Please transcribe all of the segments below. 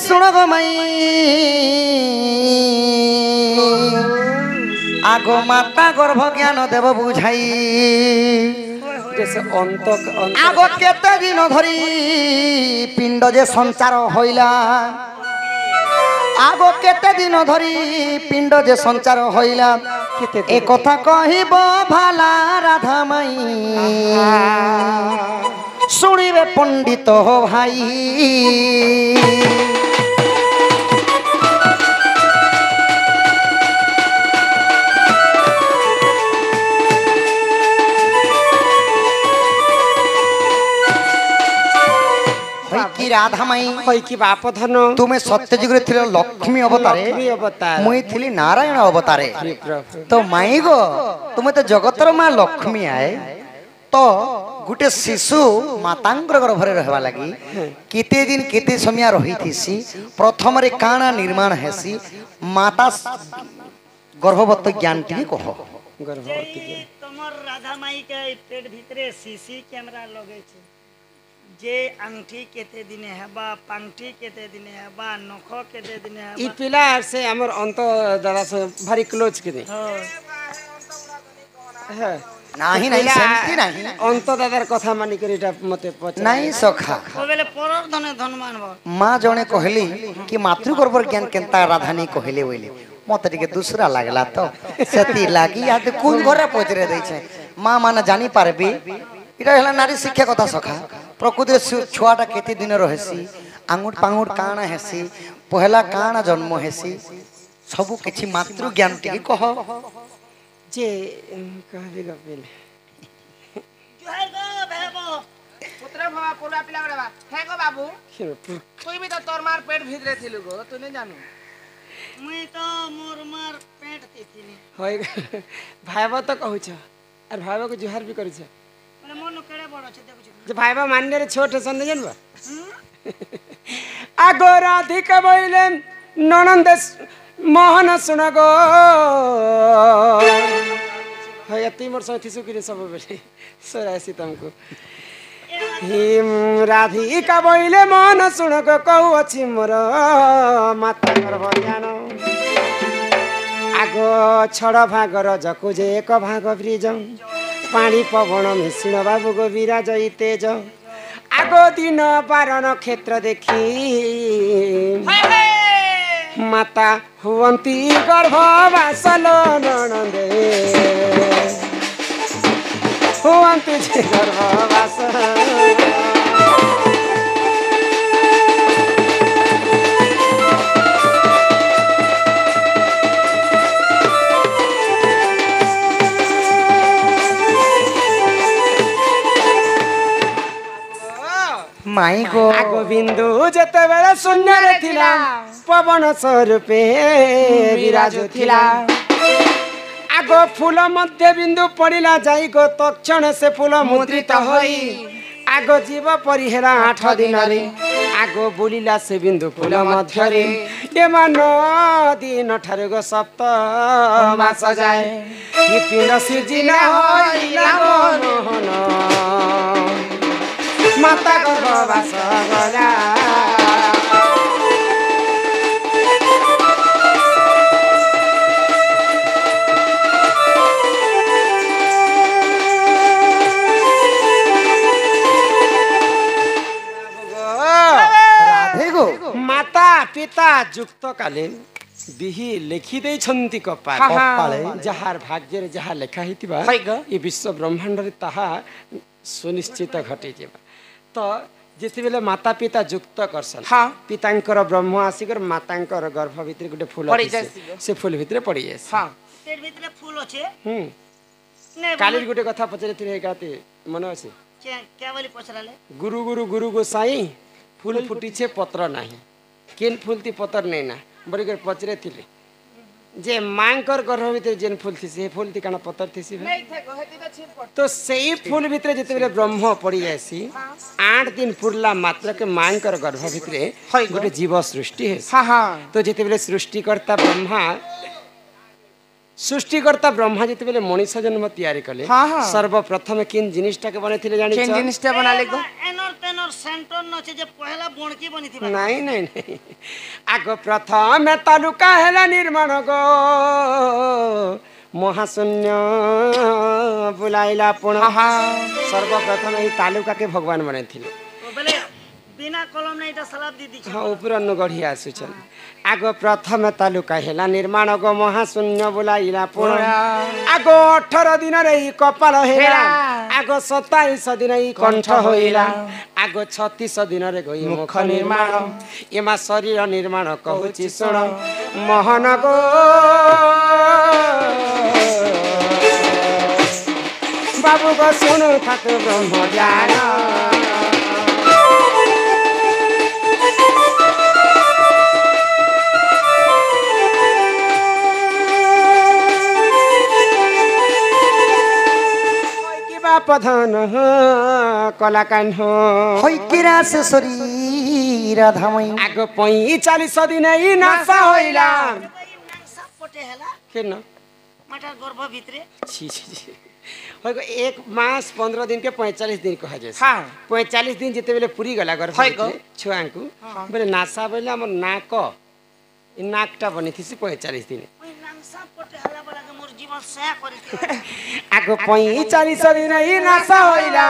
सुन गो मई आगो माता गर्भ ज्ञान देव बुझाई आगो केते दिन धरी पिंड जे संचार होइला आगो केते दिन धरी पिंड जे संचार होइला ए कथा कहिब भाला राधा माई सुनिबे पंडित हो भाई की राधा माई होई की बाप धन तुम्हें सत्य जुग रे लक्ष्मी अवतारे मुई थिली नारायण अवतारे तो माई गो तुम्हें तो जगतर माँ लक्ष्मी आए तो गुटे शिशु मातांकर गर्भ रे रहवा लगी केते दिन केते समय रही थीसी प्रथम रे काना निर्माण हेसी माता गर्भवती ज्ञान टी कह गर्भवती तमर राधा माई के पेट भीतरे सीसी कैमरा लगे छे जे अंगठी केते दिने हेबा पंगठी केते दिने हेबा नख केते दिने हेबा ई पिला से हमर अंत दादा से भारी क्लोज के दे हां नाही नाही सेमती नाही अंत दादार कथा मानि करिटा मते पछ नाही सखा कोबेले परर धने धन मानबो मां जणे कहली कि मातृ गर्भ ज्ञान केनता राधा नहीं कहले बोले मते टिके दूसरा लागला तो सेती लागी याद कोन घरे पचरे दै छै मां माने जानि पारबी इटा हला नारी शिक्षा कथा सखा प्रकृति छुआटा केते दिन रहसी आंगुट पांगुट काना हेसी पहला काना जन्म हेसी सबु किछि मातृ ज्ञान टिके कह जे कहबे गपेल जुहार गो भेबो पुत्र भवा पुरा पिला बा हे गो बाबू कोई भी तो तोर मार पेट भीतरे थिलु गो तू नहीं जानू मुई तो मोर मार पेट तिथिनी होय भाईबा तो कहू छ और भाईबा को जुहार भी करू छ अरे मन केड़े बड़ छ देखु छ जे भाईबा मानने रे छोट संद जानबा आगो राधिका बोइले ननंद मोहन सुन गो है यति मोर साथी सुकिरे सब बेले सोरासी तुमको हिम राधिका बोइले मोहन सुन गो कहू अछि मोर माता गर्भ ज्ञान आगो छड़ भागर जको जे एक भाग ब्रिज पानी पवन मिश्रण बाबू गो विराज तेज आगो दिन बारण क्षेत्र देखी माता हुवंती गर्भवासलो ननंदे हुवंती जे गर्भवास माई गो आगो बिंदु जते बेला शून्य रे थिला पवन स्वरूपे विराजो थिला आगो फूल मध्य बिंदु पड़िला जाई गो तक्षण से फूल मुद्रित होई आगो जीव परिहेरा 8 दिन रे आगो बोलिला से बिंदु फूल मध्य रे एमा 9 दिन ठारे गो सप्त मास जाए कि पिंड सिजिना होइला मोहन माता गर्भवास गला माता पिता जुक्त कालीन बिही लिखि दे छंती कपाले जहार भाग्य रे जहा लेखा हितिबा ये विश्व ब्रह्मांड रे ताहा सुनिश्चित घटे जेबा तो जेते बेले माता पिता जुक्त करसन हां पितांकर ब्रह्म आसीकर मातांकर गर्भ भीतर गुटे फूल से फूल भीतर पड़ी जाय हां पेट भीतर फूल अछि ने काली गुटे कथा पचरे थिरे गाते मन अछि क्या बोली पचराले गुरु गुरु गुरु गोसाई फूल फुटी छे पत्र नाही केन फूलती पत्र नै ना बड़ी कर पचरे थिले जे मांकर गर्भ भीतर जेन फूल थी से फूल थी काना पत्थर थी सी तो सही फूल भीतर जते बेले ब्रह्म पड़ी जायसी 8 दिन पुरला मात्र के मांकर गर्भ भीतर गोटे जीव सृष्टि है हां हां तो जते बेले सृष्टि करता ब्रह्मा सृष्टिकर्ता ब्रह्मा जिते बेले मनीष जन्म तैयारी कले हाँ, हाँ। सर्वप्रथम किन जिनिसटा के बने जानी केन जिनिसटा बनाले गो एनर तेनर सेंटर नचे जे पहला बोणकी बनिथिबा नहीं नहीं नहीं आग प्रथम तालुका हेला निर्माण गो महाशून्य बुलाइला पुनः सर्वप्रथम यही तालुका के भगवान बने थे बोले बिना कलम नहीं तो सलाब दी दी हाँ ऊपर अन्न गढ़ी आसुचन आग प्रथम तालुका हेला निर्माण गो महाशून्य बुलाइला पुनः आग 18 दिन रे कपाल हेला आग 27 दिन कंठ होइला आग 36 दिन रे गई मुख निर्माण एमा शरीर निर्माण कहूची सुन मोहन गो बाबू को सुनु थाक ब्रह्म ज्ञान प्रधान कला कान हो होई किरास शरीर धामै आग 45 दिन ई नासा होइला नांसा पटे हैला केन माटा गर्भ भितरे छी छी छी होय एक मास 15 दिन के 45 दिन कहा जाय हाँ 45 दिन जिते बेले पूरी गला गर्भ होय गो छुआंकु बेले नासा बेले हमर नाक इ नाकटा बनि थिसी 45 दिन ओइ नांसा पटे हैला बला के मोर जीवन सया करिथि आग 45 दिन ई नासा होइला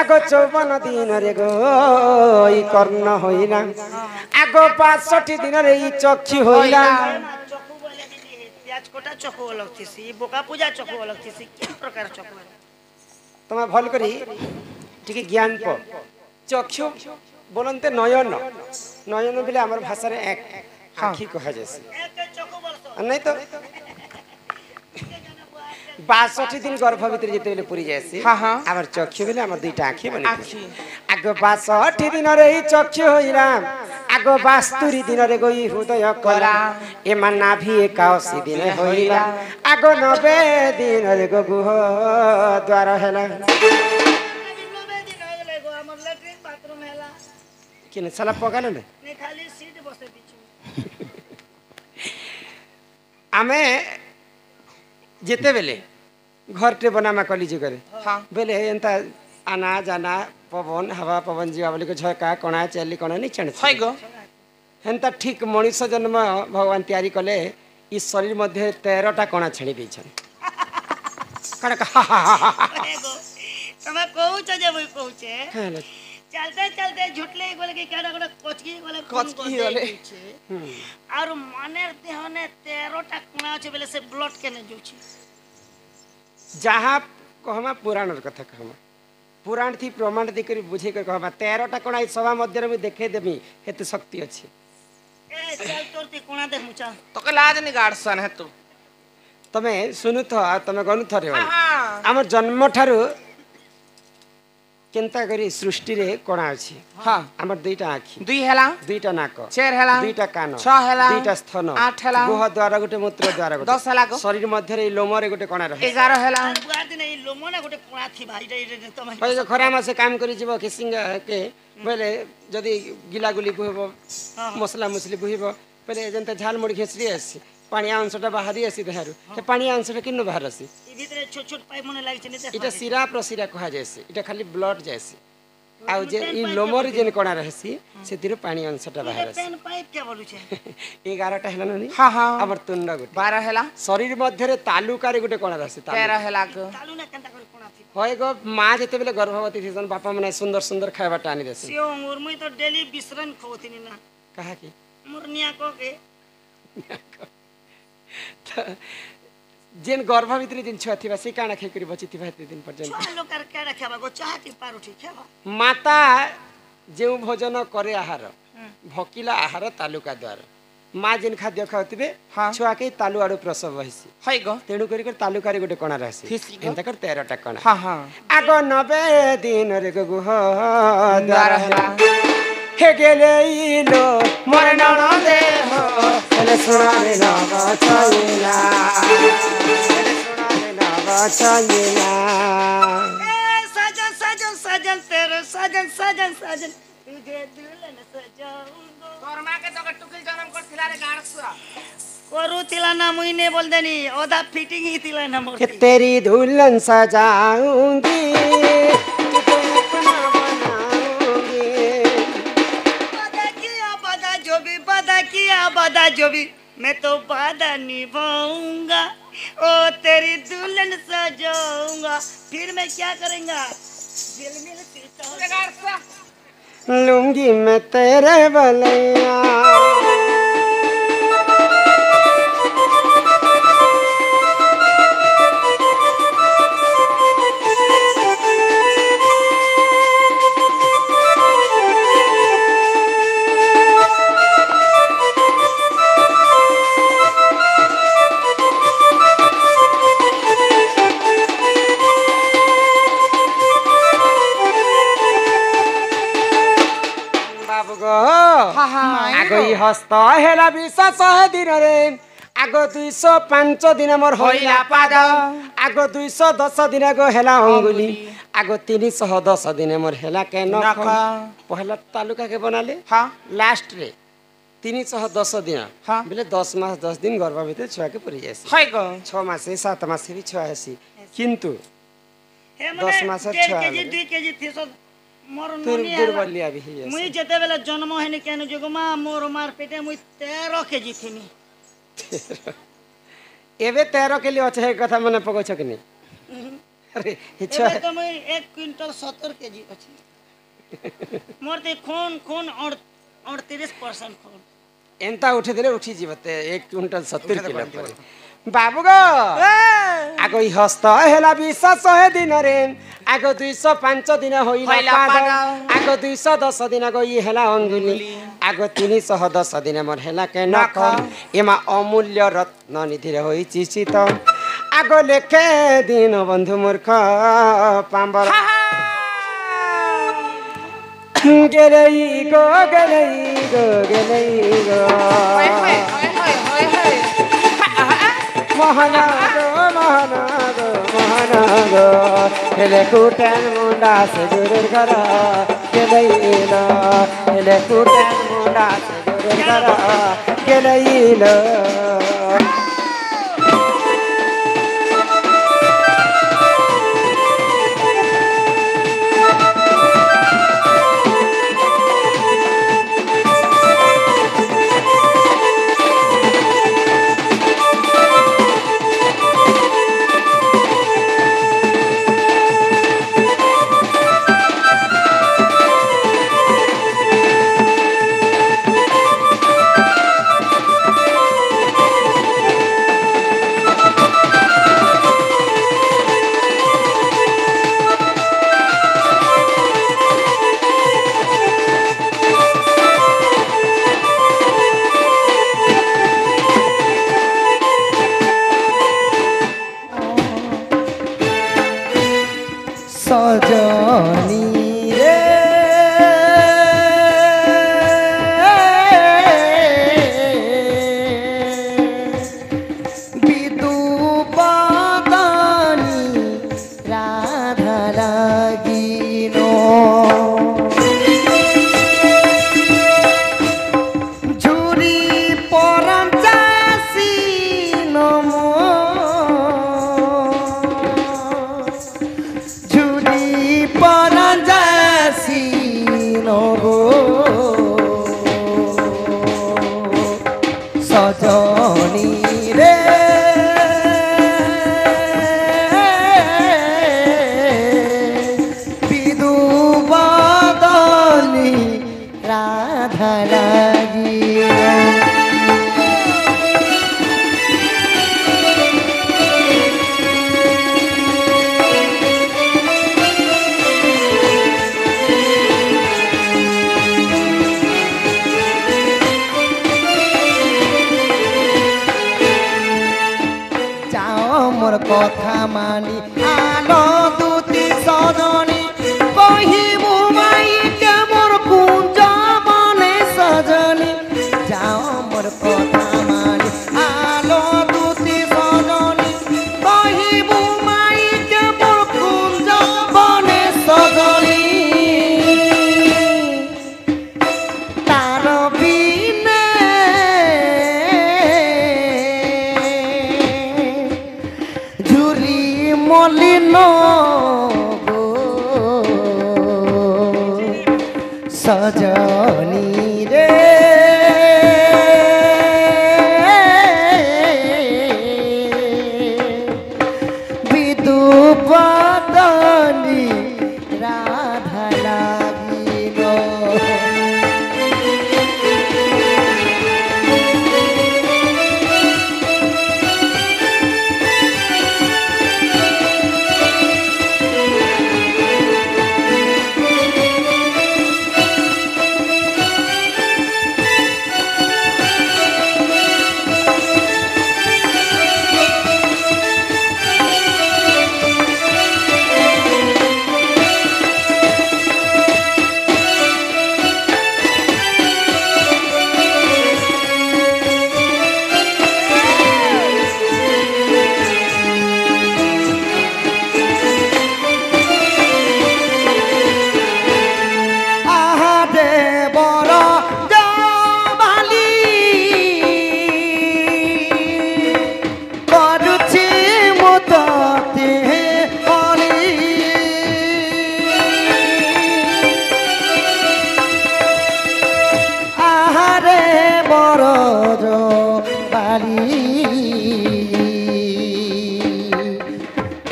आग 54 दिन रे गो ई कर्ण होइला आग 65 दिन रे ई चक्षु होइला चकु बोले दिली प्याज कोटा चकु अलग थिसी बोका पूजा चकु अलग थिसी के प्रकार चकु तमे भल करी ठीक ज्ञान प चक्षु बोलनते नयन नयन बिले हमर भाषा रे एक आँखी कहा जैसे एक चकु बोलतो नहीं तो 62 दिन गर्भ भीतर जिते बेले पूरी जायसी हाँ, हाँ। हमर चक्षु बेले हमर दुईटा आँखी बने आँखी। आग 62 दिन रे ई चक्षु होइला आग 72 दिन रे गई हृदय कला एमा नाभि 81 दिन होइला आग 90 दिन रे गो गुह द्वार हेला बाथरूम हैला किने साला पगाल ने नहीं खाली सीट बसे दिछु आमे जेते बेले घर टे बनामा कली जुगरे हाँ बेले एंता आना जाना पवन हवा पवन जीवा बोली को झका कणा चली कणा नहीं चण होय गो हेंता ठीक मनुष्य जन्म भगवान तैयारी कले ई शरीर मध्ये 13टा कणा छेड़ी दैछन कणा एगो तमे कहूछ जे वही कहूछे कहले चलते चलते झुटले बोले कि केडा कोडा कोचकी बोले कोचकी बोले। और मनेर देहने 13टा कोणा আছে बोले से ब्लड केने जोछि जहाँ कहमा पुराण कथा कहमा पुराण थी प्रमाण दे करी बुझे कर कहमा 13टा कणा ई सभा मध्ये में देखे देमी हेतु शक्ति अछि ए चल तोर ती कोणा दे मुचा तो के लाज नि गाडसन है तू तमे सुनु थ तमे गनु थरे हाँ हमर जन्म ठारू केनता करी सृष्टि रे कोणा अछि हाँ हमर दुईटा आँखी दुई हेला दुईटा नाक 4 हेला दुईटा कान 6 हेला दुईटा स्तन 8 हेला गुह द्वार गुटे मूत्र द्वार गुटे 10 हेला गो शरीर मध्ये रे लोमरे गुटे कोणा रहे 11 हेला बुआर दिन ई लोमना गोटे कोणा थी भाई रे तमे पहिले खरा मासे काम करी जीव किसिंग के बोले जदी गिला गुली बुहबो मसला मसली बुहबो पहिले जंत झाल मुड़ी खेसरी आसी पानी अंशटा बाहरी आसी देहारु हे पानी अंशटा किन्नु बाहर आसी ई भीतर छोट छोट पाइप मने लागि छने इटा सिरा प्रसिरा कहा जायसी इटा खाली ब्लड जायसी आउ जे ई लोमर जेन कोणा रहसी सेतिरो पानी अंशटा बाहर आसी पेन पाइप के बोलु छे 11टा हेला ननी हाँ हाँ हमर तुंड गुटे 12 हेला शरीर मध्ये रे तालुकारे गुटे कोणा रहसी 13 हेला गो तालु ना केनता कर कोणा थी होय गो मां जेते बेले गर्भवती थिसन बापा मने सुंदर सुंदर खायबा टानी देसी सियो मुरमुई तो डेली बिसरन खोथिनी ना कहा की मुरनिया को के जेन गर्भ भित्री दिन छुआ थिबा से काना खेकरी बची थिबा हेते दिन पर्यंत छुआ लोग कर केडा खाबा गो चाहती पारुठी खाबा माता जेउ भोजन करे आहार भकिला आहार तालुका द्वार माँ जेन खाद्य खाउथिबे हाँ। छुआ के तालु आडू प्रसव होइसी होय गो तेणु करी कर तालुकारी गुटे कोणा रहसी थिसी गो। एंता कर 13टा कोणा हाँ हाँ आगो 90 दिन रे गुह द्वार द्वार हेला हेला। हे गेले इलो मोर नण देह हेले सुनारे नव छइला हेले सुनारे नव छइला ए सजन सजन सजन तेरे सजन सजन सजन तुझे दुल्हन सजाऊंगा तोर मां के तो टुकिल जन्म कर थिला रे गाड़सुआ କରୁଥିଲା ନା ମୁଇଁ ନେ ବୋଲ ଦେନି ଅଧା ଫିଟିଂ ହେଇଥିଲା ନା ମୋର तेरी दुल्हन सजाऊंगी तुझे अपना बनाऊंगी वादा किया वादा जो भी मैं तो वादा निभाऊंगा ओ तेरी दुल्हन सजाऊंगा फिर मैं क्या करेंगा झिलमिल सीता लूंगी मैं तेरे बलैया आगई हस्त हेला 200 दिन रे आग 205 दिन मोर होइला पाद आग 210 दिन गो हेला अंगुली आग 310 दिन मोर हेला के नख पहला तालुका के बनाले हां लास्ट रे 310 दिन हां बोले 10 मास 10 दिन गर्भ भीतर छुआ के परि जासी हाय गो 6 मास 7 मास भी छुआ आसी किंतु 10 मास छुआ केजी 2 केजी थी सब मोर नोनी दुर्बलिया भी है मुई जते बेला जन्म हेनी केन जगो मा मोर मार पेटे मुई 13 केजी थिनी एबे 13 के लिए अच्छे कथा मने पको छ कि नहीं अरे इच्छा एबे तो मुई 1 क्विंटल 70 केजी अछि मोर ते खून 38% खून एंता उठे देले उठी जीवते 1 क्विंटल 70 किलो पर बाबू गो आगो हस्त हेला 200 दिन रे आगो 205 दिन होइला पाद आगो 210 दिन गो ई हेला अंगुली आगो 310 दिन मोर हेला के नख एमा अमूल्य रत्न निधि रे होई चिचित आगो लेखे दिन बंधु मूर्ख पांबर गेलई गो गेलई गो गेलई गो मोहनागो हेले कुटन मुंडा से जुरुर करा गेलैलो हेले कुटन मुंडा से जुरुर करा गेलैलो কথা মানি আলো দুতি সজনী কহিবু মাই কেমন কুঞ্জ বনে সজনী যাও মোর কথা মানি আলো দুতি সজনী কহিবু মাই কেমন কুঞ্জ বনে সজনী তার বিনে গো সজনী রে বিদুপদনী রাধা লাগিল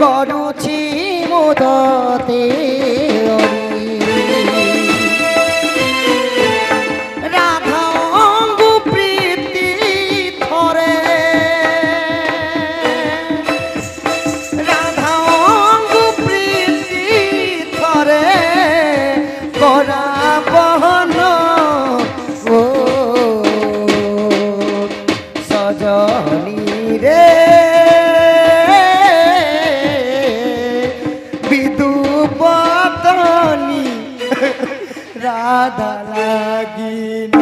করুছি মোদতে রাধা অঙ্গু প্রীতি থরে রাধা অঙ্গু প্রীতি থরে করা বহন ও সজনী রে বিদুপদনী রাধা লাগিল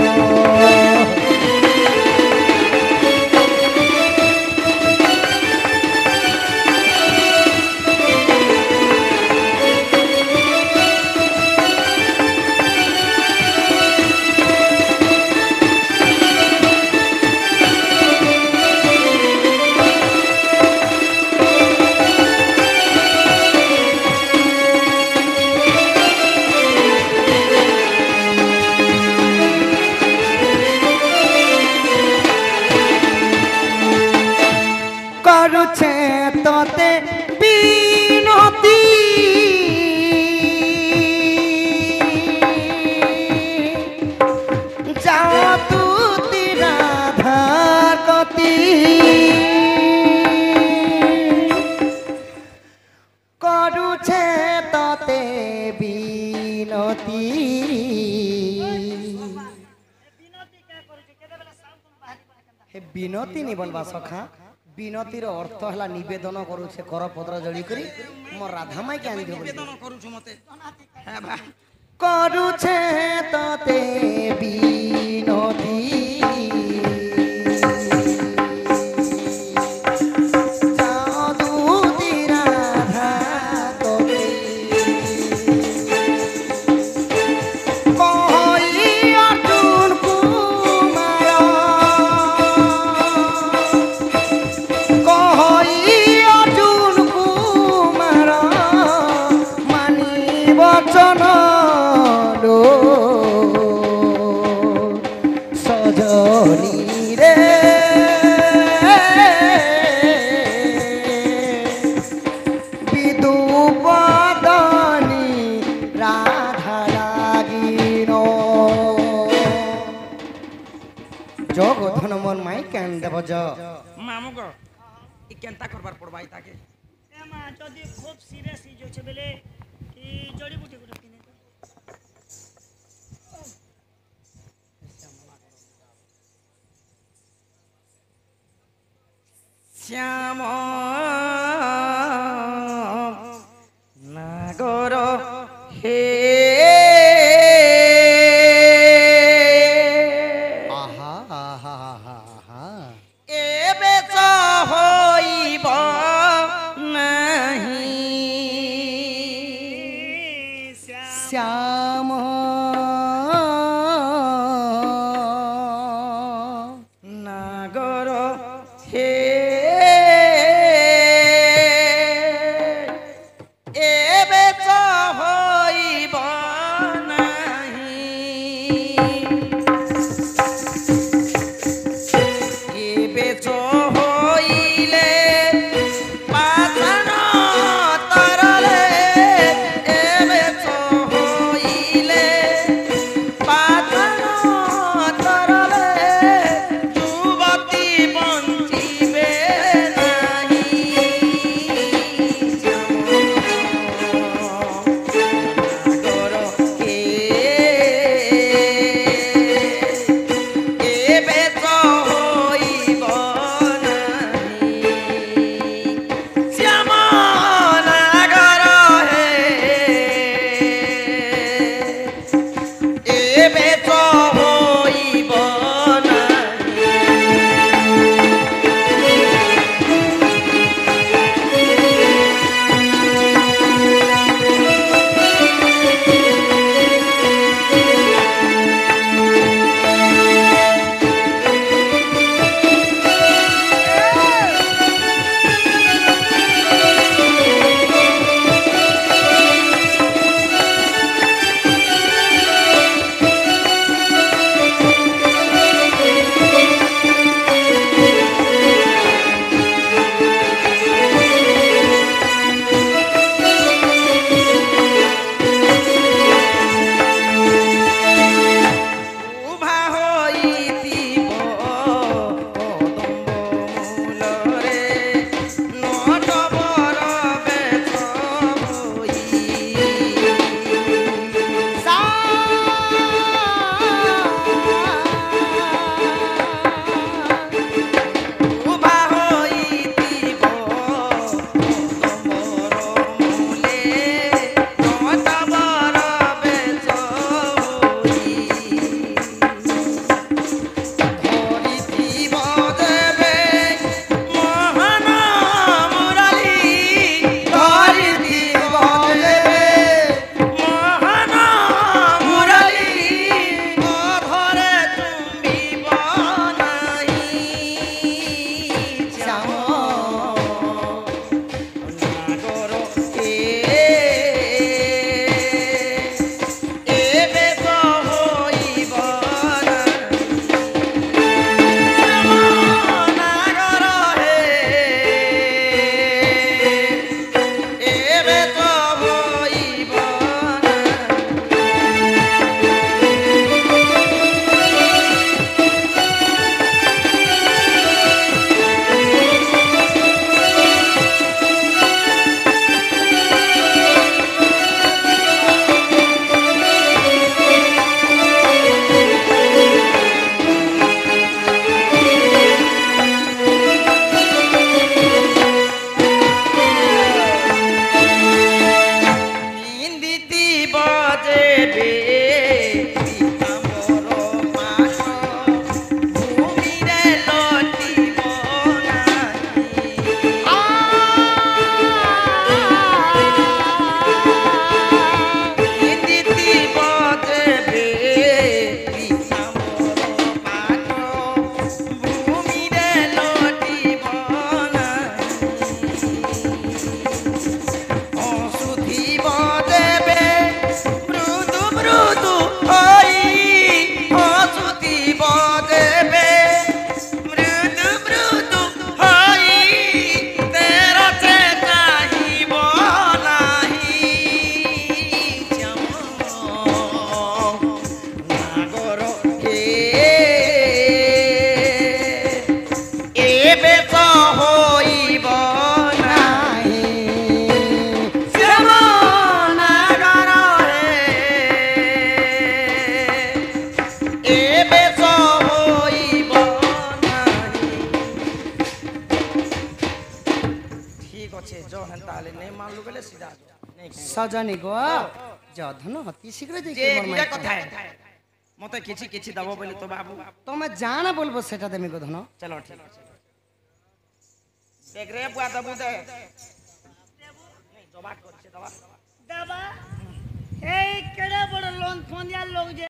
করুছে তোতে বিনতি যাও তুতি রাধার গতি করুছে তোতে বিনতি হে বিনতি নিবনবা সখা বিনতির অর্থ হলা নিবেদন করুছে করপত্র জড়ি করি মোর রাধা মাই কে আনি নিবেদন করুছ মতে হ্যাঁ ভাই করুছে ততে বিনতি জগধন মন মাই কেন দেব জ মামু গো ই কেনতা করবার পড়বাই তাকে এমা যদি খুব সিরিয়াস হই যাচ্ছে বলে ই জড়ি বুটি গুলো কিনে দে শ্যাম নাগর হে শ্যাম নাগর হে जो हेंता हले नहीं मान लु बेले सीधा जो नहीं सजनी गो जधन अति शीघ्र जे जे मोर निरा माई कथा है मते किछि दबो बोले तो बाबू তুমি জানা বলবো সেটা দেমি গো ধন चलो ठीक है देख रे बुआ दबू दे नहीं दबा करछे दबा दबा এই কেডা বড় লোন ফোন দিয়া লোক যে